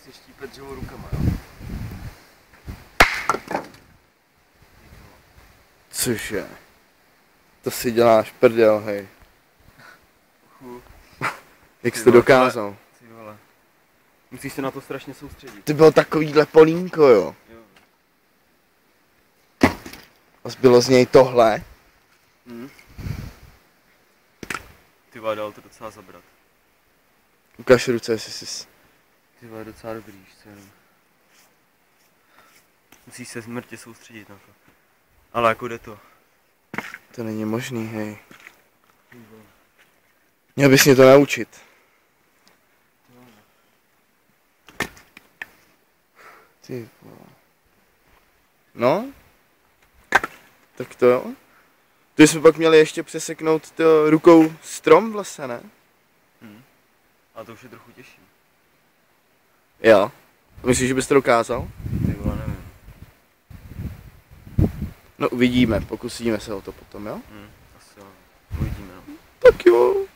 si štípet dřevo rukama, jo? Cože? To si děláš prdel, hej. Jak jsi to dokázal? Ty vole. Musíš se na to strašně soustředit. Ty byl takovýhle polínko, jo. A zbylo z něj tohle? Ty vole, dal to docela zabrat. Ukaž ruce, jestli jsi... Ty vole, docela dobrý, víš co jenom. Musíš se zmrtě soustředit na to. Ale jako jde to. To není možný, hej. Měl bys mě to naučit. Ty vole. No? Tak to jo. To jsme pak měli ještě přeseknout to rukou strom v lese, ne? Ale to už je trochu těžší. Jo. Myslíš, že bys to dokázal? Ty vole, nevím. No uvidíme, pokusíme se o to potom, jo? Asi jo. Uvidíme, no. Tak jo.